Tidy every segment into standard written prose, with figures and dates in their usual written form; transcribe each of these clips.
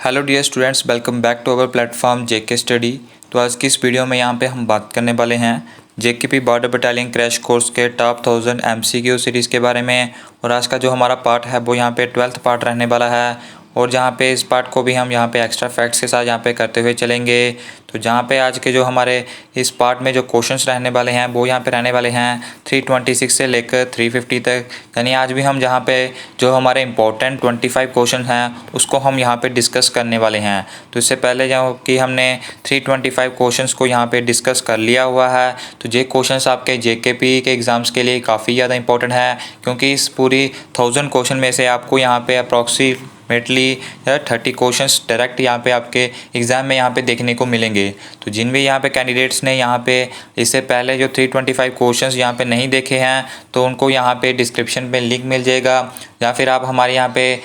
Hello dear students, welcome back to our platform JK study. तो आज की इस वीडियो में यहाँ पे हम बात करने वाले हैं JKP border battalion crash course के टॉप 1000 एमसीक्यू सीरीज़ के बारे में। और आज का जो हमारा पार्ट है वो यहाँ पे 12th पार्ट रहने वाला है। और जहाँ पे इस पार्ट को भी हम यहाँ पे एक्स्ट्रा फैक्ट्स के साथ यहाँ पे करते हुए चलेंगे। तो जहाँ पे आज के जो हमारे इस पार्ट में जो क्वेश्चंस रहने वाले हैं वो यहाँ पे रहने वाले हैं 326 से लेकर 350 तक। यानी आज भी हम जहाँ पे जो हमारे इंपॉर्टेंट 25 क्वेश्चन हैं उसको हम यहाँ पे डिस्कस करने वाले हैं। तो इससे पहले जो कि हमने 325 क्वेश्चंस को यहाँ पे डिस्कस कर लिया हुआ है। तो ये क्वेश्चंस आपके जेकेपी के एग्ज़ाम्स के लिए काफ़ी ज़्यादा इंपॉर्टेंट है, क्योंकि इस पूरी 1000 क्वेश्चन में से आपको यहाँ पे अप्रॉक्सीमेटली 30 क्वेश्चंस डायरेक्ट यहाँ पे आपके एग्ज़ाम में यहाँ पे देखने को मिलेंगे। तो जिन भी यहाँ पे कैंडिडेट्स ने यहाँ पे इससे पहले जो 325 क्वेश्चंस यहाँ पे नहीं देखे हैं तो उनको यहाँ पे डिस्क्रिप्शन में लिंक मिल जाएगा, या फिर आप हमारे यहाँ पे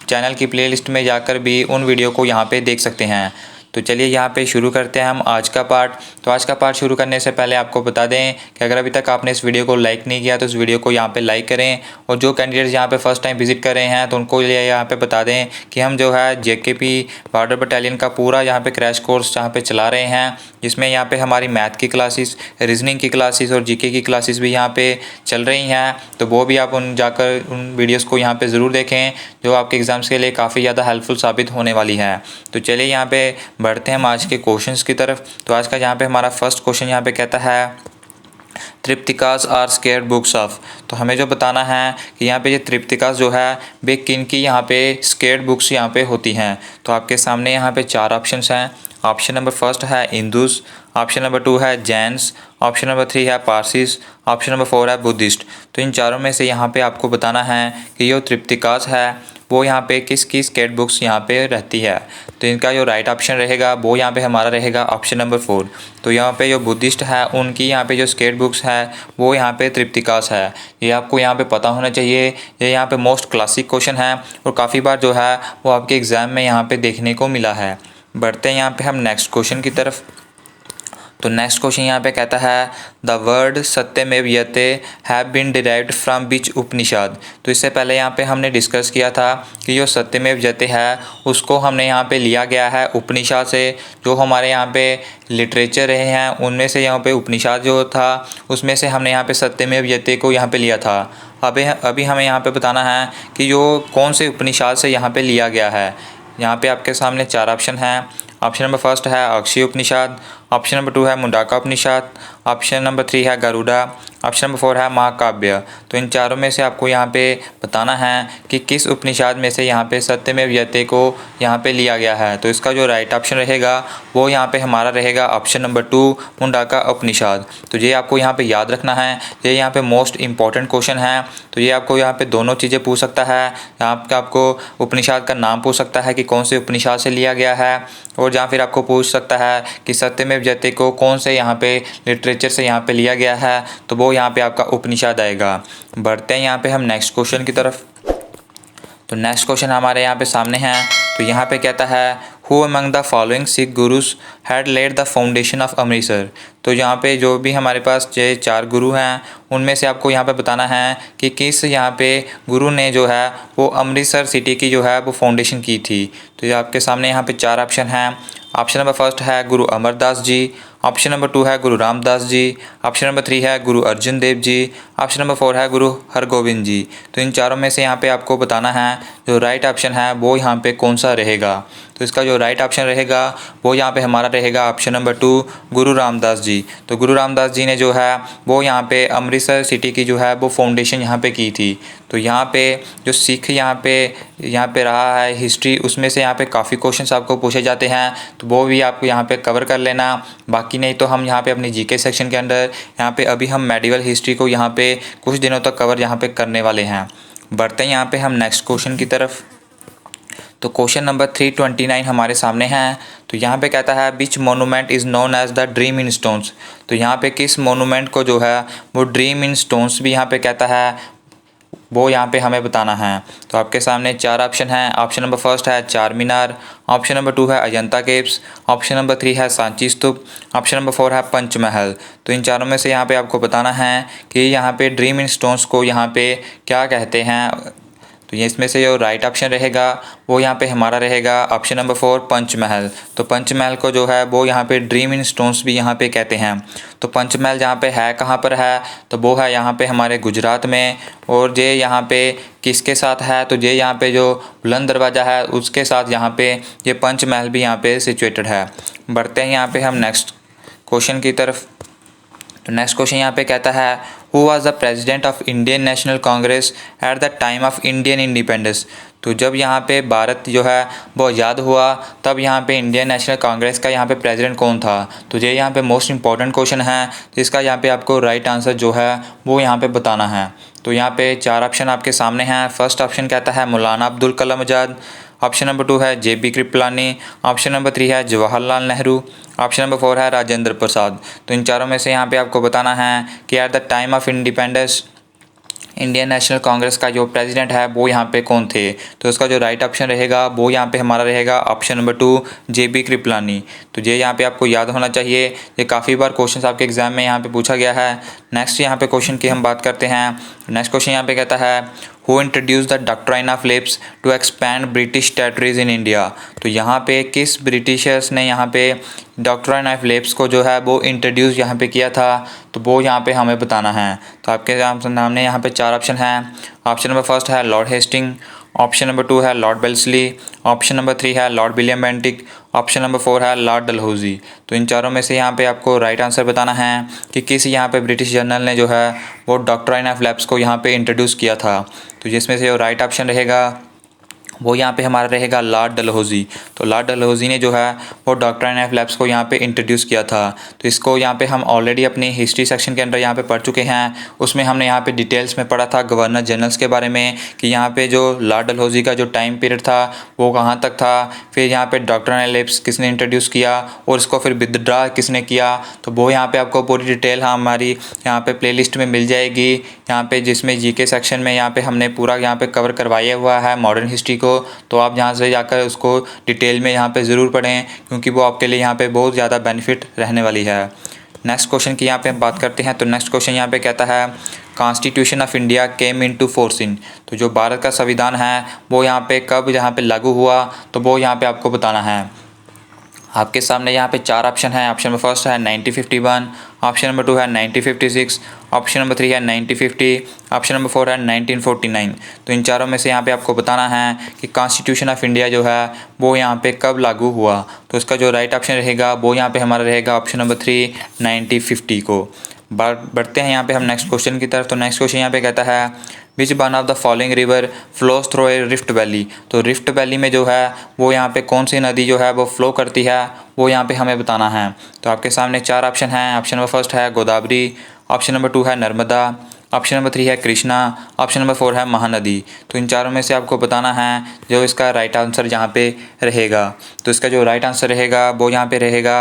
चैनल की प्लेलिस्ट में जाकर भी उन वीडियो को यहाँ पे देख सकते हैं। तो चलिए यहाँ पे शुरू करते हैं हम आज का पार्ट। तो आज का पार्ट शुरू करने से पहले आपको बता दें कि अगर अभी तक आपने इस वीडियो को लाइक नहीं किया तो इस वीडियो को यहाँ पे लाइक करें। और जो कैंडिडेट्स यहाँ पे फर्स्ट टाइम विजिट कर रहे हैं तो उनको यहाँ पे बता दें कि हम जो है जेकेपी बॉर्डर बटालियन का पूरा यहाँ पे क्रैश कोर्स यहाँ पे चला रहे हैं, जिसमें यहाँ पे हमारी मैथ की क्लासेस, रीजनिंग की क्लासेस और जीके की क्लासेस भी यहाँ पे चल रही हैं। तो वो भी आप जाकर उन वीडियोज़ को यहाँ पे ज़रूर देखें, जो आपके एग्ज़ाम्स के लिए काफ़ी ज़्यादा हेल्पफुल साबित होने वाली है। तो चलिए यहाँ पे बढ़ते हैं हम आज के क्वेश्चंस की तरफ। तो आज का यहाँ पे हमारा फर्स्ट क्वेश्चन यहाँ पे कहता है त्रिपिटिकास आर स्केर्ड बुक्स ऑफ। तो हमें जो बताना है कि यहाँ पे ये त्रिपिटिकास जो है वे किन की यहाँ पे स्केर्ड बुक्स यहाँ पे होती हैं। तो आपके सामने यहाँ पे 4 ऑप्शंस हैं। ऑप्शन नंबर फर्स्ट है हिंदूज, ऑप्शन नंबर 2 है जैन्स, ऑप्शन नंबर 3 है पारसीस, ऑप्शन नंबर 4 है बुद्धिस्ट। तो इन चारों में से यहाँ पे आपको बताना है कि जो त्रिपिटिकास है वो यहाँ पे किसकी स्केट बुक्स यहाँ पे रहती है। तो इनका जो राइट ऑप्शन रहेगा वो यहाँ पे हमारा रहेगा ऑप्शन नंबर 4। तो यहाँ पे जो बुद्धिस्ट है उनकी यहाँ पे जो स्केट बुक्स है वो यहाँ पे त्रिपिटिकास है। ये आपको यहाँ पे पता होना चाहिए। ये यहाँ पे मोस्ट क्लासिक क्वेश्चन है और काफ़ी बार जो है वो आपके एग्ज़ाम में यहाँ पे देखने को मिला है। बढ़ते हैं यहाँ पे हम नेक्स्ट क्वेश्चन की तरफ। तो नेक्स्ट क्वेश्चन यहाँ पे कहता है the word Satyameva Jayate have been derived from which Upanishad. तो इससे पहले यहाँ पे हमने डिस्कस किया था कि जो सत्यमेव जयते है उसको हमने यहाँ पे लिया गया है उपनिषद से। जो हमारे यहाँ पे लिटरेचर रहे हैं उनमें से यहाँ पे उपनिषद जो था उसमें से हमने यहाँ पे सत्यमेव जयते को यहाँ पे लिया था। अभी हमें यहाँ पे बताना है कि जो कौन से उपनिषद से यहाँ पे लिया गया है। यहाँ पे आपके सामने 4 ऑप्शन हैं। ऑप्शन नंबर फर्स्ट है अक्षय उपनिषद, ऑप्शन नंबर 2 है मुंडाका उपनिषद, ऑप्शन नंबर 3 है गरुड़ा, ऑप्शन नंबर 4 है महाकाव्य। तो इन चारों में से आपको यहाँ पे बताना है कि किस उपनिषद में से यहाँ पे सत्यमेव जयते को यहाँ पे लिया गया है। तो इसका जो राइट ऑप्शन रहेगा वो यहाँ पे हमारा रहेगा ऑप्शन नंबर 2 मुंडाका उपनिषद। तो ये आपको यहाँ पे याद रखना है, ये यहाँ पे मोस्ट इंपॉर्टेंट क्वेश्चन है। तो ये आपको यहाँ पे दोनों चीज़ें पूछ सकता है। यहाँ पे आपको उपनिषद का नाम पूछ सकता है कि कौन से उपनिषद से लिया गया है, और या फिर आपको पूछ सकता है कि सत्यमेव जयते को कौन से यहाँ पे लिटरेचर से यहाँ पे लिया गया है। तो वो यहाँ पे आपका उपनिषद आएगा। बढ़ते हैं यहाँ पे हम नेक्स्ट क्वेश्चन की तरफ। तो नेक्स्ट क्वेश्चन हमारे यहाँ पे सामने है। तो यहाँ पे कहता है who among the following Sikh gurus had laid the foundation of Amritsar. तो यहाँ पे जो भी हमारे पास ये 4 गुरु हैं उनमें से आपको यहाँ पे बताना है कि किस यहाँ पे गुरु ने जो है वो अमृतसर सिटी की जो है वो फाउंडेशन की थी। तो ये आपके सामने यहाँ पे 4 ऑप्शन हैं। ऑप्शन नंबर फर्स्ट है गुरु अमरदास जी, ऑप्शन नंबर 2 है गुरु रामदास जी, ऑप्शन नंबर 3 है गुरु अर्जुन देव जी, ऑप्शन नंबर 4 है गुरु हरगोविंद जी। तो इन चारों में से यहाँ पे आपको बताना है जो राइट ऑप्शन है वो यहाँ पे कौन सा रहेगा। तो इसका जो राइट ऑप्शन रहेगा वो यहाँ पे हमारा रहेगा ऑप्शन नंबर 2 गुरु रामदास जी। तो गुरु रामदास जी ने जो है वो यहाँ पे अमृतसर सिटी की जो है वो फाउंडेशन यहाँ पे की थी। तो यहाँ पे जो सिख यहाँ पे रहा है हिस्ट्री, उसमें से यहाँ पे काफ़ी क्वेश्चंस आपको पूछे जाते हैं। तो वो भी आपको यहाँ पे कवर कर लेना। बाकी नहीं तो हम यहाँ पे अपनी जीके सेक्शन के अंदर यहाँ पे अभी हम मेडिवल हिस्ट्री को यहाँ पे कुछ दिनों तक कवर यहाँ पे करने वाले हैं। बढ़ते हैं यहाँ पे हम नेक्स्ट क्वेश्चन की तरफ। तो क्वेश्चन नंबर 329 हमारे सामने हैं। तो यहाँ पे कहता है which monument is known as the dream in stones. तो यहाँ पे किस मोनूमेंट को जो है वो ड्रीम इन स्टोन्स भी यहाँ पे कहता है, वो यहाँ पे हमें बताना है। तो आपके सामने 4 ऑप्शन हैं। ऑप्शन नंबर फर्स्ट है चार मीनार, ऑप्शन नंबर 2 है अजंता केव्स, ऑप्शन नंबर 3 है सांची स्तूप, ऑप्शन नंबर 4 है पंचमहल। तो इन चारों में से यहाँ पे आपको बताना है कि यहाँ पे ड्रीम इन स्टोन्स को यहाँ पे क्या कहते हैं। तो ये इसमें से जो राइट ऑप्शन रहेगा वो यहाँ पे हमारा रहेगा ऑप्शन नंबर 4 पंचमहल। तो पंचमहल को जो है वो यहाँ पे ड्रीम इन स्टोन्स भी यहाँ पे कहते हैं। तो पंचमहल जहाँ पे है कहाँ पर है, तो वो है यहाँ पे हमारे गुजरात में। और ये यहाँ पे किसके साथ है, तो ये यहाँ पे जो बुलंद दरवाज़ा है उसके साथ यहाँ पे ये पंचमहल भी यहाँ पे सिचुएटेड है। बढ़ते हैं यहाँ पे हम नेक्स्ट क्वेश्चन की तरफ। तो नेक्स्ट क्वेश्चन यहाँ पे कहता है who was the president of Indian national Congress at the time of Indian independence. तो जब यहाँ पे भारत जो है वो आज़ाद हुआ तब यहाँ पे इंडियन नेशनल कांग्रेस का यहाँ पे प्रेसिडेंट कौन था। तो ये यहाँ पे मोस्ट इंपॉर्टेंट क्वेश्चन है, तो इसका यहाँ पे आपको राइट आंसर जो है वो यहाँ पे बताना है। तो यहाँ पे 4 ऑप्शन आपके सामने हैं। फर्स्ट ऑप्शन कहता है मौलाना अब्दुल कलाम आज़ाद, ऑप्शन नंबर 2 है JB कृपलानी, ऑप्शन नंबर 3 है जवाहरलाल नेहरू, ऑप्शन नंबर 4 है राजेंद्र प्रसाद। तो इन चारों में से यहाँ पे आपको बताना है कि at the time of independence Indian national Congress का जो प्रेसिडेंट है वो यहाँ पे कौन थे। तो इसका जो राइट ऑप्शन रहेगा वो यहाँ पे हमारा रहेगा ऑप्शन नंबर 2 JB कृपलानी। तो ये यहाँ पे आपको याद होना चाहिए, ये काफ़ी बार क्वेश्चन आपके एग्जाम में यहाँ पे पूछा गया है। नेक्स्ट यहाँ पे क्वेश्चन की हम बात करते हैं। नेक्स्ट क्वेश्चन यहाँ पे कहता है who introduce the doctrine of lapse to expand British territories in India. तो यहाँ पे किस ब्रिटिशर्स ने यहाँ पे डॉक्ट्राइन ऑफ लेप्स को जो है वो इंट्रोड्यूस यहाँ पे किया था, तो वो यहाँ पे हमें बताना है। तो आपके सामने यहाँ पे 4 ऑप्शन हैं। ऑप्शन नंबर फर्स्ट है लॉर्ड हेस्टिंग, ऑप्शन नंबर 2 है लॉर्ड बेल्सली, ऑप्शन नंबर 3 है Lord William Bentinck, option number 4 है लॉर्ड डलहौजी। तो इन चारों में से यहाँ पे आपको राइट आंसर बताना है कि किस यहाँ पे ब्रिटिश जनरल ने जो है वो डॉक्ट्राइन ऑफ लेप्स को यहाँ पे इंट्रोड्यूस किया था। तो जिसमें से जो राइट ऑप्शन रहेगा वो यहाँ पे हमारा रहेगा लॉर्ड डलहौजी। तो लॉर्ड डलहौजी ने जो है वो डॉक्ट्राइन ऑफ लेप्स को यहाँ पे इंट्रोड्यूस किया था। तो इसको यहाँ पे हम ऑलरेडी अपनी हिस्ट्री सेक्शन के अंदर यहाँ पे पढ़ चुके हैं। उसमें हमने यहाँ पे डिटेल्स में पढ़ा था गवर्नर जनरल्स के बारे में कि यहाँ पे जो लॉर्ड डलहौजी का जो टाइम पीरियड था वो कहाँ तक था, फिर यहाँ पे डॉक्ट्राइन ऑफ लेप्स किसने इंट्रोड्यूस किया और इसको फिर विदड्रा किसने किया। तो वो यहाँ पे आपको पूरी डिटेल हमारी यहाँ पे प्लेलिस्ट में मिल जाएगी यहाँ पे, जिसमें जीके सेक्शन में यहाँ पे हमने पूरा यहाँ पे कवर करवाया हुआ है मॉडर्न हिस्ट्री को। तो आप यहाँ से जाकर उसको डिटेल में यहाँ पे ज़रूर पढ़ें, क्योंकि वो आपके लिए यहाँ पे बहुत ज़्यादा बेनिफिट रहने वाली है। नेक्स्ट क्वेश्चन की यहाँ पे हम बात करते हैं। तो नेक्स्ट क्वेश्चन यहाँ पे कहता है constitution of India came into force in. तो जो भारत का संविधान है वो यहाँ पे कब यहाँ पे लागू हुआ, तो वो यहाँ पे आपको बताना है। आपके सामने यहाँ पे 4 ऑप्शन है। ऑप्शन नंबर फर्स्ट है 1951, ऑप्शन नंबर 2 है 1956, ऑप्शन नंबर 3 है 1950, ऑप्शन नंबर 4 है 1949। तो इन चारों में से यहाँ पे आपको बताना है कि कॉन्स्टिट्यूशन ऑफ इंडिया जो है वो यहाँ पे कब लागू हुआ। तो इसका जो राइट ऑप्शन रहेगा वो यहाँ पे हमारा रहेगा ऑप्शन नंबर 3 1950 को। बढ़ते हैं यहाँ पे हम नेक्स्ट क्वेश्चन की तरफ। तो नेक्स्ट क्वेश्चन यहाँ पे कहता है which one of the following river flows through a rift valley. तो रिफ्ट वैली में जो है वो यहाँ पे कौन सी नदी जो है वो फ्लो करती है, वो यहाँ पे हमें बताना है। तो आपके सामने 4 ऑप्शन हैं। ऑप्शन नंबर फर्स्ट है गोदावरी, ऑप्शन नंबर 2 है नर्मदा, ऑप्शन नंबर 3 है कृष्णा, ऑप्शन नंबर 4 है महानदी। तो इन चारों में से आपको बताना है जो इसका राइट आंसर यहाँ पे रहेगा। तो इसका जो राइट आंसर रहेगा वो यहाँ पे रहेगा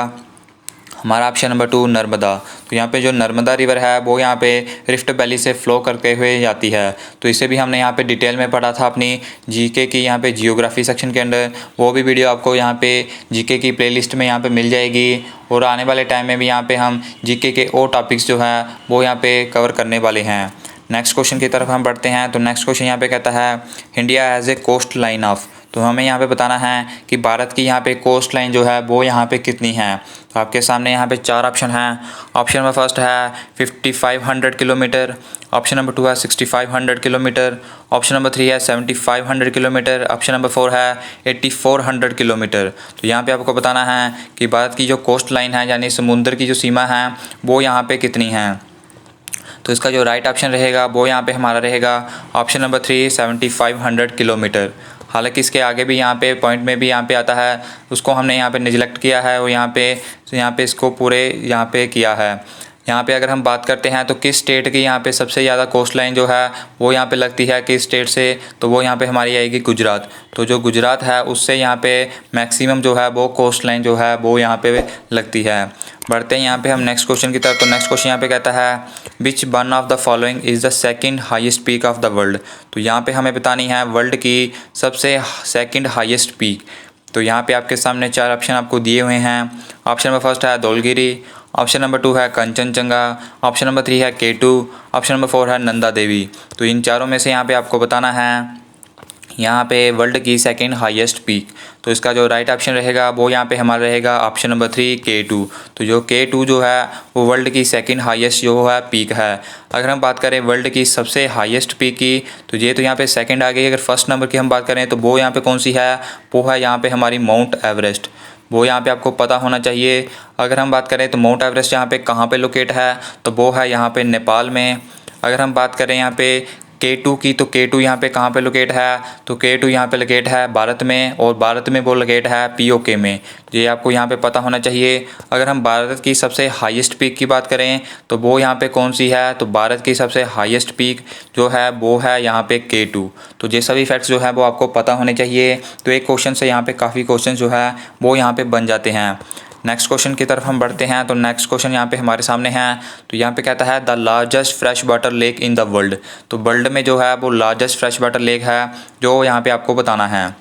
हमारा ऑप्शन नंबर 2 नर्मदा। तो यहाँ पे जो नर्मदा रिवर है वो यहाँ पे रिफ्ट वैली से फ़्लो करते हुए जाती है। तो इसे भी हमने यहाँ पे डिटेल में पढ़ा था अपनी जीके की यहाँ पे जियोग्राफी सेक्शन के अंदर। वो भी वीडियो आपको यहाँ पे जीके की प्लेलिस्ट में यहाँ पे मिल जाएगी। और आने वाले टाइम में भी यहाँ पे हम जीके के और टॉपिक्स जो है वो यहाँ पे कवर करने वाले हैं। नेक्स्ट क्वेश्चन की तरफ हम बढ़ते हैं। तो नेक्स्ट क्वेश्चन यहाँ पे कहता है India as a coastline of. तो हमें यहाँ पे बताना है कि भारत की यहाँ पे कोस्ट लाइन जो है वो यहाँ पे कितनी है। तो आपके सामने यहाँ पे 4 ऑप्शन हैं। ऑप्शन नंबर फर्स्ट है 5500 किलोमीटर, ऑप्शन नंबर 2 है 6500 किलोमीटर, ऑप्शन नंबर 3 है 7500 किलोमीटर, ऑप्शन नंबर 4 है 8400 किलोमीटर। तो यहाँ पे आपको बताना है कि भारत की जो कोस्ट लाइन है यानी समुद्र की जो सीमा है वो यहाँ पे कितनी है। तो इसका जो राइट ऑप्शन रहेगा वो यहाँ पे हमारा रहेगा ऑप्शन नंबर 3 7500 किलोमीटर। हालांकि इसके आगे भी यहाँ पे पॉइंट में भी यहाँ पे आता है, उसको हमने यहाँ पे निगलेक्ट किया है और यहाँ पे इसको पूरे यहाँ पे किया है। यहाँ पे अगर हम बात करते हैं तो किस स्टेट की यहाँ पे सबसे ज़्यादा कोस्ट लाइन जो है वो यहाँ पे लगती है किस स्टेट से, तो वो यहाँ पे हमारी आएगी गुजरात। तो जो गुजरात है उससे यहाँ पे मैक्सिमम जो है वो कोस्ट लाइन जो है वो यहाँ पे लगती है। बढ़ते हैं यहाँ पे हम नेक्स्ट क्वेश्चन की तरफ। तो नेक्स्ट क्वेश्चन यहाँ पे कहता है which one of the following is the second highest peak of the world. तो यहाँ पे हमें बतानी है वर्ल्ड की सबसे सेकंड हाईएस्ट पीक। तो यहाँ पे आपके सामने 4 ऑप्शन आपको दिए हुए हैं। ऑप्शन नंबर फर्स्ट है धौलगिरी, ऑप्शन नंबर 2 है कंचनजंगा, ऑप्शन नंबर 3 है K2, ऑप्शन नंबर 4 है नंदा देवी। तो इन चारों में से यहाँ पे आपको बताना है यहाँ पे वर्ल्ड की सेकंड हाईएस्ट पीक। तो इसका जो राइट ऑप्शन रहेगा वो यहाँ पे हमारा रहेगा ऑप्शन नंबर 3 K2। तो जो K2 जो है वो वर्ल्ड की सेकंड हाईएस्ट जो है पीक है। अगर हम बात करें वर्ल्ड की सबसे हाईएस्ट पीक की, तो ये तो यहाँ पे सेकंड आ गई। अगर फर्स्ट नंबर की हम बात करें तो वो यहाँ पे कौन सी है, वो है यहाँ पे हमारी माउंट एवरेस्ट। वो यहाँ पे आपको पता होना चाहिए। अगर हम बात करें तो माउंट एवरेस्ट यहाँ पे कहाँ पे लोकेट है, तो वो है यहाँ पे नेपाल में। अगर हम बात करें यहाँ पे K2 की, तो K2 यहाँ पे कहाँ पे लोकेट है, तो K2 यहाँ पे लोकेट है भारत में, और भारत में वो लोकेट है POK में। तो ये आपको यहाँ पे पता होना चाहिए। अगर हम भारत की सबसे हाईएस्ट पीक की बात करें तो वो यहाँ पे कौन सी है, तो भारत की सबसे हाईएस्ट पीक जो है वो है यहाँ पे K2। तो ये सभी फैक्ट्स जो है वो आपको पता होने चाहिए। तो एक क्वेश्चन से यहाँ पे काफ़ी क्वेश्चन जो है वो यहाँ पे बन जाते हैं। नेक्स्ट क्वेश्चन की तरफ हम बढ़ते हैं। तो नेक्स्ट क्वेश्चन यहाँ पे हमारे सामने है। तो यहाँ पे कहता है the largest fresh water lake in the world. तो वर्ल्ड में जो है वो लार्जेस्ट फ्रेश वाटर लेक है जो यहाँ पे आपको बताना है।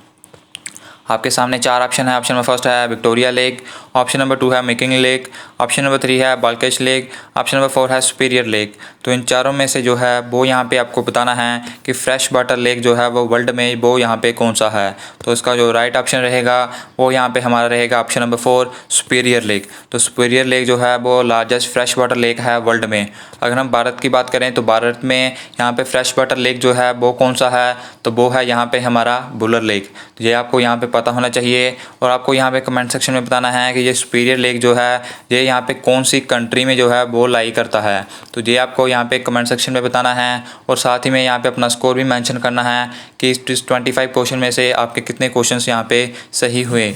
आपके सामने 4 ऑप्शन है। ऑप्शन नंबर फर्स्ट है विक्टोरिया लेक, ऑप्शन नंबर 2 है मिकिंग लेक, ऑप्शन नंबर 3 है बाल्केश लेक, ऑप्शन नंबर 4 है सुपीरियर लेक। तो इन चारों में से जो है वो यहाँ पे आपको बताना है कि फ्रेश वाटर लेक जो है वो वर्ल्ड में वो यहाँ पे कौन सा है। तो इसका जो राइट ऑप्शन रहेगा वो यहाँ पे हमारा रहेगा ऑप्शन नंबर 4 सुपीरियर लेक। तो सुपीरियर लेक जो है वो लार्जेस्ट फ्रेश वाटर लेक है वर्ल्ड में। अगर हम भारत की बात करें तो भारत में यहाँ पे फ्रेश वाटर लेक जो है वो कौन सा है, तो वो है यहाँ पे हमारा बुलर लेक। तो ये आपको यहाँ पे पता होना चाहिए। और आपको यहाँ पे कमेंट सेक्शन में बताना है कि ये सुपीरियर लेक जो है ये यहाँ पे कौन सी कंट्री में जो है वो लाई करता है। तो ये आपको यहाँ पे कमेंट सेक्शन में बताना है। और साथ ही में यहाँ पे अपना स्कोर भी मेंशन करना है कि इस 25 क्वेश्चन में से आपके कितने क्वेश्चन यहाँ पे सही हुए।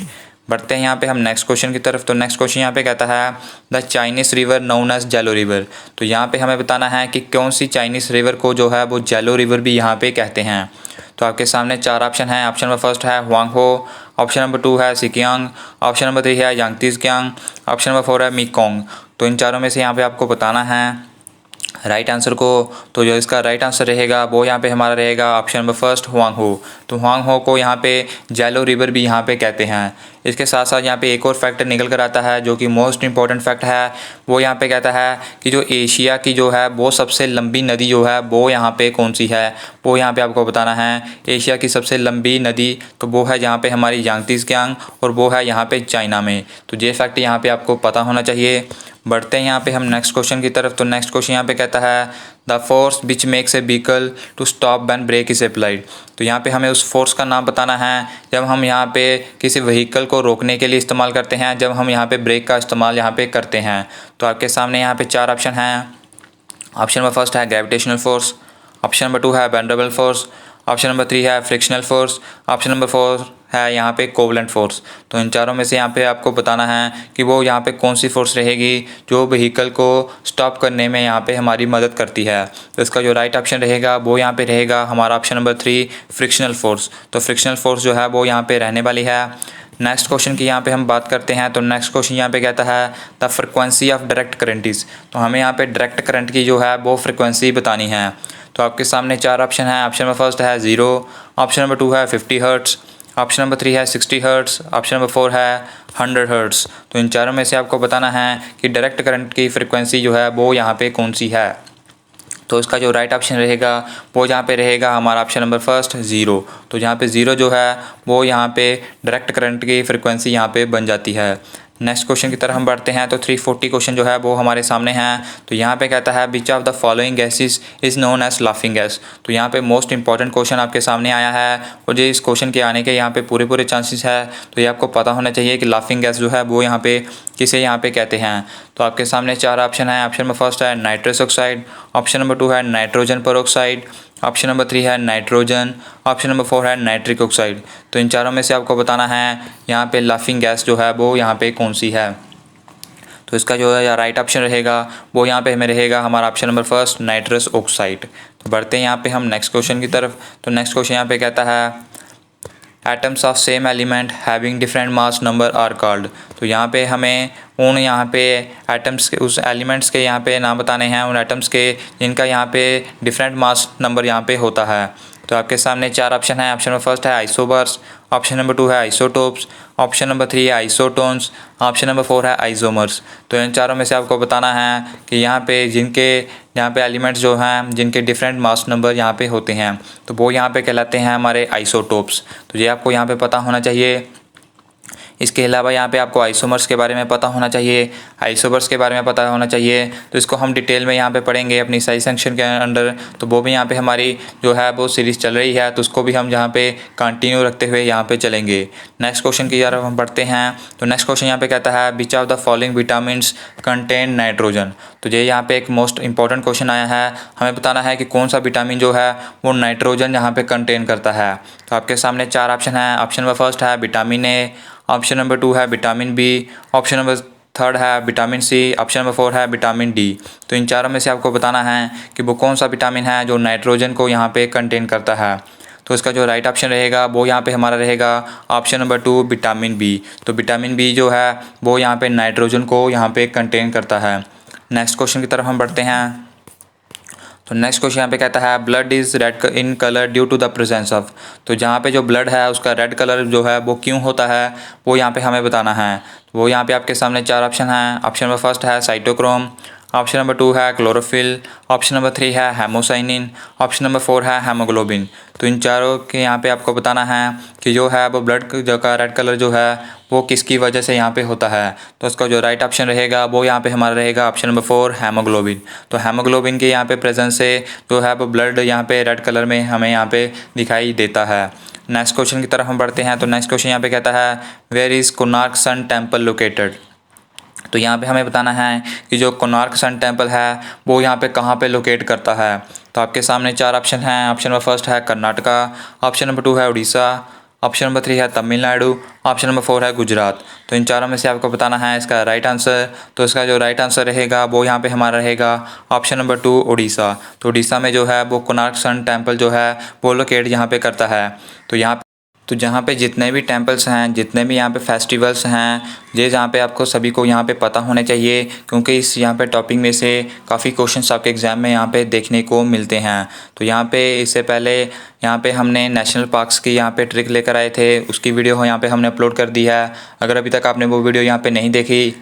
बढ़ते हैं यहाँ पे हम नेक्स्ट क्वेश्चन की तरफ। तो नेक्स्ट क्वेश्चन यहाँ पे कहता है the Chinese river known as yellow river. तो यहाँ पे हमें बताना है कि कौन सी चाइनीस रिवर को जो है वो जेलो रिवर भी यहाँ पे कहते हैं। तो आपके सामने 4 ऑप्शन हैं। ऑप्शन नंबर फर्स्ट है हुआंगहो, ऑप्शन नंबर 2 है सिकियांग, ऑप्शन नंबर 3 है यांगतीज़कियांग, ऑप्शन नंबर 4 है मेकोंग। तो इन चारों में से यहाँ पे आपको बताना है राइट आंसर को। तो जो इसका राइट आंसर रहेगा वो यहाँ पे हमारा रहेगा ऑप्शन नंबर फर्स्ट हुआंगहो। तो हुआंगहो को यहाँ पे जेलो रिवर भी यहाँ पे कहते हैं। इसके साथ साथ यहाँ पे एक और फैक्ट निकल कर आता है जो कि मोस्ट इंपॉर्टेंट फैक्ट है। वो यहाँ पे कहता है कि जो एशिया की जो है वो सबसे लंबी नदी जो है वो यहाँ पे कौन सी है, वो यहाँ पे आपको बताना है। एशिया की सबसे लंबी नदी तो वो है यहाँ पे हमारी यांगतीज़कियांग, और वो है यहाँ पे चाइना में। तो ये फैक्ट यहाँ पे आपको पता होना चाहिए। बढ़ते हैं यहाँ पे हम नेक्स्ट क्वेश्चन की तरफ। तो नेक्स्ट क्वेश्चन यहाँ पे कहता है the force which makes a vehicle to stop when brake is applied. तो यहाँ पे हमें उस फोर्स का नाम बताना है जब हम यहाँ पे किसी व्हीकल को रोकने के लिए इस्तेमाल करते हैं, जब हम यहाँ पे ब्रेक का इस्तेमाल यहाँ पे करते हैं। तो आपके सामने यहाँ पे 4 ऑप्शन हैं। ऑप्शन नंबर फर्स्ट है ग्रेविटेशनल फोर्स, ऑप्शन नंबर 2 है वैन फोर्स, ऑप्शन नंबर 3 है फ्रिक्शनल फोर्स, ऑप्शन नंबर 4 है यहाँ पे कोवलेंट फोर्स। तो इन चारों में से यहाँ पे आपको बताना है कि वो यहाँ पे कौन सी फोर्स रहेगी जो व्हीकल को स्टॉप करने में यहाँ पे हमारी मदद करती है। तो इसका जो राइट ऑप्शन रहेगा वो यहाँ पे रहेगा हमारा ऑप्शन नंबर 3 फ्रिक्शनल फोर्स। तो फ्रिक्शनल फोर्स जो है वो यहाँ पे रहने वाली है। नेक्स्ट क्वेश्चन की यहाँ पे हम बात करते हैं। तो नेक्स्ट क्वेश्चन यहाँ पे कहता है the frequency of direct current is. तो हमें यहाँ पे डायरेक्ट करंट की जो है वो फ्रिक्वेंसी बतानी है। तो आपके सामने 4 ऑप्शन हैं। ऑप्शन नंबर फर्स्ट है 0, ऑप्शन नंबर 2 है 50 हर्ट्स, ऑप्शन नंबर 3 है 60 हर्ट्स, ऑप्शन नंबर 4 है 100 हर्ट्स। तो इन चारों में से आपको बताना है कि डायरेक्ट करंट की फ्रिक्वेंसी जो है वो यहाँ पे कौन सी है। तो इसका जो राइट ऑप्शन रहेगा वो यहाँ पे रहेगा हमारा ऑप्शन नंबर फर्स्ट 0। तो यहाँ पे 0 जो है वो यहाँ पे डायरेक्ट करंट की फ्रिक्वेंसी यहाँ पे बन जाती है। नेक्स्ट क्वेश्चन की तरफ हम बढ़ते हैं। तो 340 क्वेश्चन जो है वो हमारे सामने हैं। तो यहाँ पे कहता है which of the following gases is known as laughing gas. तो यहाँ पे मोस्ट इंपॉर्टेंट क्वेश्चन आपके सामने आया है, और ये इस क्वेश्चन के आने के यहाँ पे पूरे चांसेस है। तो ये आपको पता होना चाहिए कि लाफिंग गैस जो है वो यहाँ पे किसे यहाँ पे कहते हैं। तो आपके सामने 4 ऑप्शन है। ऑप्शन नंबर फर्स्ट है नाइट्रस ऑक्साइड, ऑप्शन नंबर 2 है नाइट्रोजन पेरोक्साइड, ऑप्शन नंबर 3 है नाइट्रोजन, ऑप्शन नंबर 4 है नाइट्रिक ऑक्साइड। तो इन चारों में से आपको बताना है यहाँ पे लाफिंग गैस जो है वो यहाँ पे कौन सी है। तो इसका जो है राइट ऑप्शन रहेगा वो यहाँ पे हमें रहेगा हमारा option number first nitrous oxide. तो बढ़ते हैं यहाँ पे हम नेक्स्ट क्वेश्चन की तरफ। तो नेक्स्ट क्वेश्चन यहाँ पे कहता है atoms of same element having different mass number are called. तो यहाँ पे हमें उन यहाँ पे एटम्स के उस एलिमेंट्स के यहाँ पे नाम बताने हैं, उन एटम्स के जिनका यहाँ पे डिफरेंट मास नंबर यहाँ पे होता है। तो आपके सामने 4 ऑप्शन है। ऑप्शन नंबर फर्स्ट है आइसोबर्स, ऑप्शन नंबर 2 है आइसोटोप्स, ऑप्शन नंबर 3 है आइसोटोन्स, ऑप्शन नंबर 4 है आइसोमर्स। तो इन चारों में से आपको बताना है कि यहाँ पे एलिमेंट्स जो हैं जिनके डिफरेंट मास नंबर यहाँ पे होते हैं तो वो यहाँ पे कहलाते हैं हमारे आइसोटोप्स। तो ये आपको यहाँ पे पता होना चाहिए। इसके अलावा यहाँ पे आपको आइसोमर्स के बारे में पता होना चाहिए, आइसोबर्स के बारे में पता होना चाहिए। तो इसको हम डिटेल में यहाँ पे पढ़ेंगे अपनी साइज सेक्शन के अंडर। तो वो भी यहाँ पे हमारी जो है वो सीरीज़ चल रही है तो उसको भी हम यहाँ पे कंटिन्यू रखते हुए यहाँ पे चलेंगे। नेक्स्ट क्वेश्चन की तरफ हम पढ़ते हैं। तो नेक्स्ट क्वेश्चन यहाँ पे कहता है which of the following vitamins contain nitrogen. तो ये यहाँ पे एक मोस्ट इंपॉर्टेंट क्वेश्चन आया है। हमें बताना है कि कौन सा विटामिन जो है वो नाइट्रोजन यहाँ पे कंटेन करता है। तो आपके सामने 4 ऑप्शन है। ऑप्शन नंबर फर्स्ट है विटामिन ए, ऑप्शन नंबर 2 है विटामिन बी, ऑप्शन नंबर 3 है विटामिन सी, ऑप्शन नंबर 4 है विटामिन डी। तो इन चारों में से आपको बताना है कि वो कौन सा विटामिन है जो नाइट्रोजन को यहाँ पे कंटेन करता है। तो इसका जो राइट ऑप्शन रहेगा वो यहाँ पे हमारा रहेगा ऑप्शन नंबर 2 विटामिन बी। तो विटामिन बी जो है वो यहाँ पे नाइट्रोजन को यहाँ पे कंटेन करता है। नेक्स्ट क्वेश्चन की तरफ हम बढ़ते हैं। तो नेक्स्ट क्वेश्चन यहाँ पे कहता है blood is red in colour due to the presence of. तो जहाँ पे जो ब्लड है उसका रेड कलर जो है वो क्यों होता है वो यहाँ पे हमें बताना है। वो यहाँ पे आपके सामने 4 ऑप्शन हैं। ऑप्शन नंबर फर्स्ट है साइटोक्रोम, ऑप्शन नंबर 2 है क्लोरोफिल, ऑप्शन नंबर 3 है हेमोसाइनिन, ऑप्शन नंबर 4 है हेमोग्लोबिन। तो इन चारों के यहाँ पे आपको बताना है कि जो है वो ब्लड जो का रेड कलर जो है वो किसकी वजह से यहाँ पे होता है। तो इसका जो राइट ऑप्शन रहेगा वो यहाँ पे हमारा रहेगा ऑप्शन नंबर 4 हेमोग्लोबिन। तो हेमोग्लोबिन के यहाँ पे प्रेजेंस से जो है वो ब्लड यहाँ पे रेड कलर में हमें यहाँ पे दिखाई देता है। नेक्स्ट क्वेश्चन की तरफ हम बढ़ते हैं। तो नेक्स्ट क्वेश्चन यहाँ पे कहता है where is Konark sun temple located. तो यहाँ पे हमें बताना है कि जो कोणार्क सन टेम्पल है वो यहाँ पे कहाँ पे लोकेट करता है। तो आपके सामने 4 ऑप्शन हैं। ऑप्शन नंबर फर्स्ट है कर्नाटका, ऑप्शन नंबर 2 है उड़ीसा, ऑप्शन नंबर 3 है तमिलनाडु, ऑप्शन नंबर 4 है गुजरात। तो इन चारों में से आपको बताना है इसका राइट आंसर। तो इसका जो राइट आंसर रहेगा वो यहाँ पे हमारा रहेगा ऑप्शन नंबर 2 उड़ीसा। तो उड़ीसा में जो है वो कोणार्क सन टेम्पल जो है वो लोकेट यहाँ पे करता है। तो जहाँ पे जितने भी टेम्पल्स हैं, जितने भी यहाँ पे फेस्टिवल्स हैं, ये जहाँ पे आपको सभी को यहाँ पे पता होने चाहिए क्योंकि इस यहाँ पे टॉपिक में से काफ़ी क्वेश्चंस आपके एग्ज़ाम में यहाँ पे देखने को मिलते हैं। तो यहाँ पे इससे पहले यहाँ पे हमने नेशनल पार्क्स की यहाँ पे ट्रिक लेकर आए थे, उसकी वीडियो यहाँ पे हमने अपलोड कर दी है। अगर अभी तक आपने वो वीडियो यहाँ पे नहीं देखी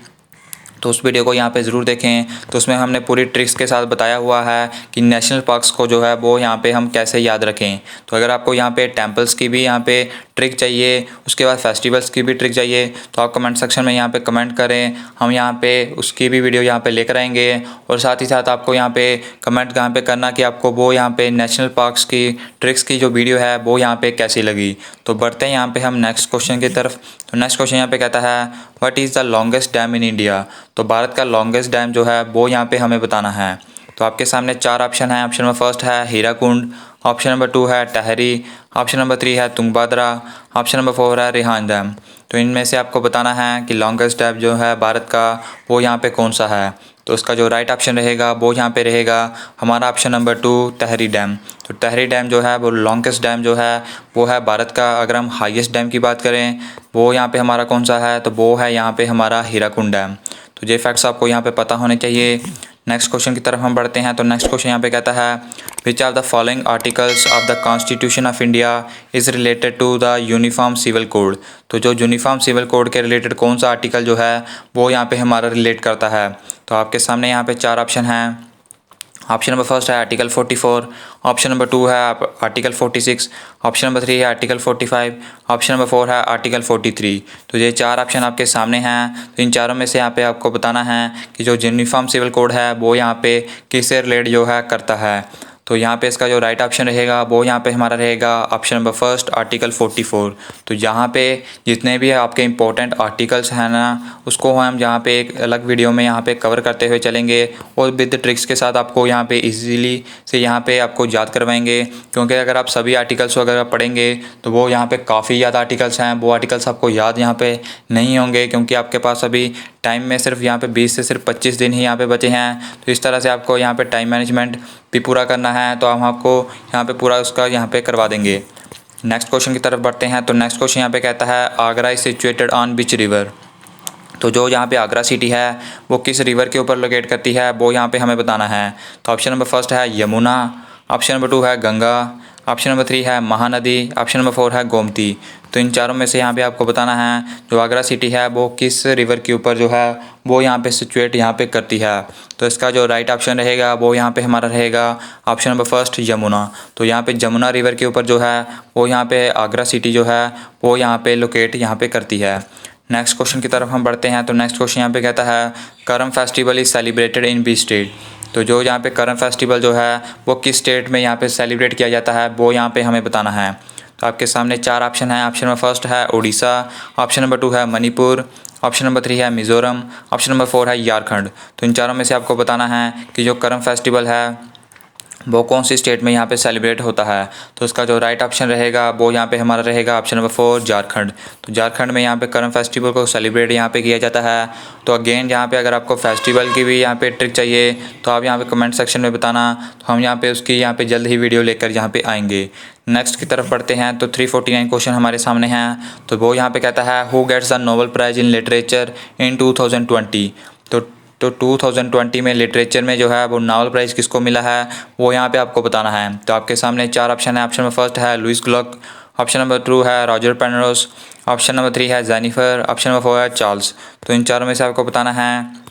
तो उस वीडियो को यहाँ पे ज़रूर देखें। तो उसमें हमने पूरी ट्रिक्स के साथ बताया हुआ है कि नेशनल पार्क्स को जो है वो यहाँ पे हम कैसे याद रखें। तो अगर आपको यहाँ पे टेम्पल्स की भी यहाँ पे ट्रिक चाहिए, उसके बाद फेस्टिवल्स की भी ट्रिक चाहिए तो आप कमेंट सेक्शन में यहाँ पे कमेंट करें, हम यहाँ पे उसकी भी वीडियो यहाँ पे लेकर आएंगे। और साथ ही साथ आपको यहाँ पे कमेंट यहाँ पे करना कि आपको वो यहाँ पे नेशनल पार्क्स की ट्रिक्स की जो वीडियो है वो यहाँ पे कैसी लगी। तो बढ़ते हैं यहाँ पे हम नेक्स्ट क्वेश्चन की तरफ। तो नेक्स्ट क्वेश्चन यहाँ पे कहता है what is the longest dam in India. तो भारत का लॉन्गेस्ट डैम जो है वो यहाँ पे हमें बताना है। तो आपके सामने 4 ऑप्शन हैं। ऑप्शन नंबर फर्स्ट है हीराकुंड, ऑप्शन नंबर 2 है टहरी, ऑप्शन नंबर 3 है तुंगभद्रा, ऑप्शन नंबर 4 है रिहांद डैम। तो इनमें से आपको बताना है कि लॉन्गेस्ट डैम जो है भारत का वो यहाँ पे कौन सा है। तो उसका जो राइट ऑप्शन रहेगा वो यहाँ पे रहेगा हमारा ऑप्शन नंबर 2 टहरी डैम। तो टहरी डैम जो है वो लॉन्गेस्ट डैम जो है वो है भारत का। अगर हम हाईएस्ट डैम की बात करें वो यहाँ पे हमारा कौन सा है तो वो है यहाँ पे हमारा हीराकुंड डैम। तो ये फैक्ट्स आपको यहाँ पे पता होने चाहिए। नेक्स्ट क्वेश्चन की तरफ हम बढ़ते हैं। तो नेक्स्ट क्वेश्चन यहाँ पे कहता है which of the following articles of the constitution of India is related to the uniform civil code. तो जो यूनिफॉर्म सिविल कोड के रिलेटेड कौन सा आर्टिकल जो है वो यहाँ पे हमारा रिलेट करता है। तो आपके सामने यहाँ पे 4 ऑप्शन हैं। ऑप्शन नंबर फर्स्ट है आर्टिकल 44, ऑप्शन नंबर 2 है आर्टिकल 46, ऑप्शन नंबर 3 है आर्टिकल 45, ऑप्शन नंबर 4 है आर्टिकल 43। तो ये 4 ऑप्शन आपके सामने हैं। तो इन चारों में से यहाँ पे आपको बताना है कि जो यूनिफॉर्म सिविल कोड है वो यहाँ पे किससे रिलेट जो है करता है। तो यहाँ पे इसका जो राइट ऑप्शन रहेगा वो यहाँ पे हमारा रहेगा ऑप्शन नंबर फर्स्ट आर्टिकल 44। तो यहाँ पे जितने भी आपके इंपॉर्टेंट आर्टिकल्स हैं ना उसको हम यहाँ पे एक अलग वीडियो में यहाँ पे कवर करते हुए चलेंगे और विद ट्रिक्स के साथ आपको यहाँ पे इजीली से यहाँ पे आपको याद करवाएंगे। क्योंकि अगर आप सभी आर्टिकल्स वगैरह पढ़ेंगे तो वो यहाँ पे काफ़ी ज़्यादा आर्टिकल्स हैं, वो आर्टिकल्स आपको याद यहाँ पे नहीं होंगे क्योंकि आपके पास अभी टाइम में सिर्फ यहाँ पे 20 से सिर्फ 25 दिन ही यहाँ पे बचे हैं। तो इस तरह से आपको यहाँ पे टाइम मैनेजमेंट भी पूरा करना है तो हम आपको यहाँ पे पूरा उसका यहाँ पे करवा देंगे। नेक्स्ट क्वेश्चन की तरफ बढ़ते हैं। तो नेक्स्ट क्वेश्चन यहाँ पे कहता है Agra is situated on which river. तो जो यहाँ पे आगरा सिटी है वो किस रिवर के ऊपर लोकेट करती है वो यहाँ पे हमें बताना है। तो ऑप्शन नंबर फर्स्ट है यमुना, ऑप्शन नंबर 2 है गंगा, ऑप्शन नंबर 3 है महानदी, ऑप्शन नंबर 4 है गोमती। तो इन चारों में से यहाँ पे आपको बताना है जो आगरा सिटी है वो किस रिवर के ऊपर जो है वो यहाँ पे सिचुएट यहाँ पे करती है। तो इसका जो राइट ऑप्शन रहेगा वो यहाँ पे हमारा रहेगा ऑप्शन नंबर फर्स्ट यमुना। तो यहाँ पे जमुना रिवर के ऊपर जो है वो यहाँ पे आगरा सिटी जो है वो यहाँ पे लोकेट यहाँ पे करती है। नेक्स्ट क्वेश्चन की तरफ हम बढ़ते हैं। तो नेक्स्ट क्वेश्चन यहाँ पे कहता है Karam festival is celebrated in B state. तो जो यहाँ पे करम फेस्टिवल जो है वो किस स्टेट में यहाँ पे सेलिब्रेट किया जाता है वो यहाँ पे हमें बताना है। तो आपके सामने 4 ऑप्शन है। ऑप्शन नंबर फर्स्ट है उड़ीसा, ऑप्शन नंबर 2 है मणिपुर, ऑप्शन नंबर 3 है मिज़ोरम, ऑप्शन नंबर 4 है झारखंड। तो इन चारों में से आपको बताना है कि जो करम फेस्टिवल है वो कौन सी स्टेट में यहाँ पे सेलिब्रेट होता है। तो इसका जो राइट ऑप्शन रहेगा वो यहाँ पे हमारा रहेगा ऑप्शन नंबर 4 झारखंड। तो झारखंड में यहाँ पे करम फेस्टिवल को सेलिब्रेट यहाँ पे किया जाता है। तो अगेन यहाँ पे अगर आपको फेस्टिवल की भी यहाँ पे ट्रिक चाहिए तो आप यहाँ पे कमेंट सेक्शन में बताना, तो हम यहाँ पे उसकी यहाँ पे जल्द ही वीडियो लेकर यहाँ पे आएंगे। नेक्स्ट की तरफ बढ़ते हैं। तो 349 क्वेश्चन हमारे सामने हैं। तो वो यहाँ पे कहता है who gets the Nobel prize in literature in 2020। तो 2020 में लिटरेचर में जो है वो नोबेल प्राइज़ किसको मिला है वो यहाँ पे आपको बताना है। तो आपके सामने 4 ऑप्शन है। ऑप्शन नंबर फर्स्ट है लुइस ग्लुक, ऑप्शन नंबर 2 है रॉजर पेनरोस, ऑप्शन नंबर 3 है जेनिफर, ऑप्शन नंबर 4 है चार्ल्स। तो इन चारों में से आपको बताना है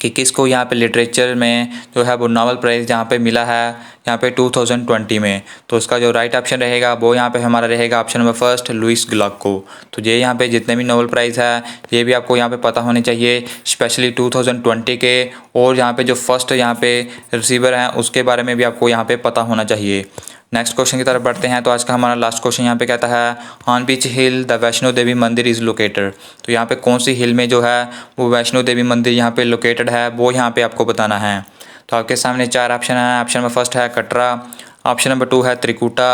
कि किसको यहाँ पे लिटरेचर में जो है वो नोबेल प्राइज़ यहाँ पे मिला है यहाँ पे 2020 में। तो उसका जो राइट ऑप्शन रहेगा वो यहाँ पे हमारा रहेगा ऑप्शन नंबर फर्स्ट लुइस ग्लुक को। तो ये यहाँ पे जितने भी नोबेल प्राइज़ है ये भी आपको यहाँ पे पता होने चाहिए, स्पेशली 2020 के, और यहाँ पे जो फर्स्ट यहाँ पे रिसीवर हैं उसके बारे में भी आपको यहाँ पे पता होना चाहिए। नेक्स्ट क्वेश्चन की तरफ बढ़ते हैं। तो आज का हमारा लास्ट क्वेश्चन यहाँ पे कहता है on which hill the Vaishno Devi Mandir is located. तो यहाँ पे कौन सी हिल में जो है वो वैष्णो देवी मंदिर यहाँ पे लोकेटेड है वो यहाँ पे आपको बताना है। तो आपके सामने 4 ऑप्शन है। ऑप्शन नंबर फर्स्ट है कटरा, ऑप्शन नंबर 2 है त्रिकुटा,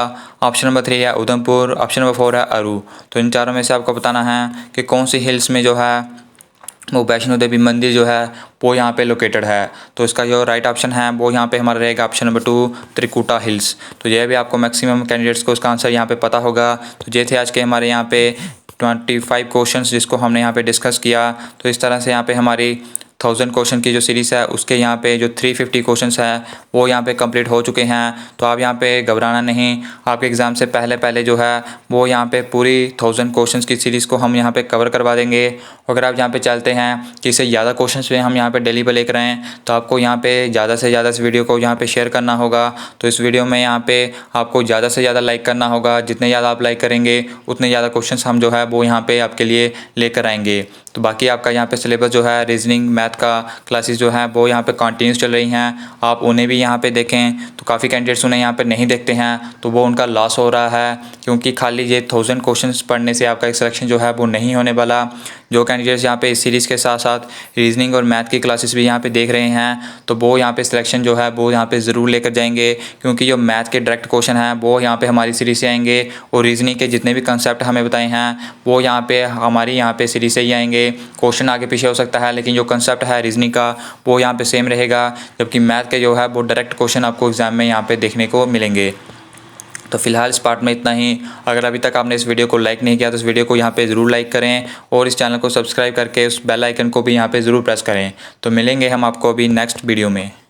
ऑप्शन नंबर 3 है उधमपुर, ऑप्शन नंबर 4 है अरू। तो इन चारों में से आपको बताना है कि कौन सी हिल्स में जो है वो वैष्णो देवी मंदिर जो है वो यहाँ पे लोकेटेड है। तो इसका जो राइट ऑप्शन है वो यहाँ पे हमारा रहेगा ऑप्शन नंबर 2 त्रिकुटा हिल्स। तो ये भी आपको मैक्सिमम कैंडिडेट्स को उसका आंसर यहाँ पे पता होगा। तो ये थे आज के हमारे यहाँ पे 25 क्वेश्चंस जिसको हमने यहाँ पे डिस्कस किया। तो इस तरह से यहाँ पे हमारी 1000 क्वेश्चन की जो सीरीज़ है उसके यहाँ पे जो 350 क्वेश्चंस हैं वो यहाँ पे कंप्लीट हो चुके हैं। तो आप यहाँ पे घबराना नहीं, आपके एग्ज़ाम से पहले जो है वो यहाँ पे पूरी 1000 क्वेश्चंस की सीरीज़ को हम यहाँ पे कवर करवा देंगे। अगर आप यहाँ पे चाहते हैं कि इससे ज़्यादा क्वेश्चंस पे हम यहाँ पे डेली पे लेकर आएँ तो आपको यहाँ पे ज़्यादा से ज़्यादा इस वीडियो को यहाँ पे शेयर करना होगा। तो इस वीडियो में यहाँ पे आपको ज़्यादा से ज़्यादा लाइक करना होगा। जितने ज़्यादा आप लाइक करेंगे उतने ज़्यादा क्वेश्चंस हम जो है वो यहाँ पे आपके लिए लेकर आएंगे। तो बाकी आपका यहाँ पे सिलेबस जो है रीजनिंग मैथ का क्लासेस जो हैं वो यहाँ पे कंटिन्यूस चल रही हैं, आप उन्हें भी यहाँ पे देखें। तो काफ़ी कैंडिडेट्स उन्हें यहाँ पे नहीं देखते हैं तो वो उनका लॉस हो रहा है, क्योंकि खाली ये 1000 क्वेश्चंस पढ़ने से आपका एक सिलेक्शन जो है वो नहीं होने वाला। जो कैंडिडेट्स यहाँ पे इस सीरीज़ के साथ साथ रीजनिंग और मैथ की क्लासेस भी यहाँ पे देख रहे हैं तो वो यहाँ पे सिलेक्शन जो है वो यहाँ पे ज़रूर लेकर जाएंगे, क्योंकि जो मैथ के डायरेक्ट क्वेश्चन हैं वो यहाँ पे हमारी सीरीज़ से आएंगे और रीजनिंग के जितने भी कंसेप्ट हमें बताए हैं वो यहाँ पे हमारी यहाँ पे सीरीज़ से ही आएंगे। क्वेश्चन आगे पीछे हो सकता है लेकिन जो कंसेप्ट है रीजनिंग का वो यहाँ पे सेम रहेगा, जबकि मैथ के जो है वो डायरेक्ट क्वेश्चन आपको एग्ज़ाम में यहाँ पे देखने को मिलेंगे। तो फिलहाल इस पार्ट में इतना ही। अगर अभी तक आपने इस वीडियो को लाइक नहीं किया तो इस वीडियो को यहाँ पे ज़रूर लाइक करें और इस चैनल को सब्सक्राइब करके उस बेल आइकन को भी यहाँ पे ज़रूर प्रेस करें। तो मिलेंगे हम आपको अभी नेक्स्ट वीडियो में।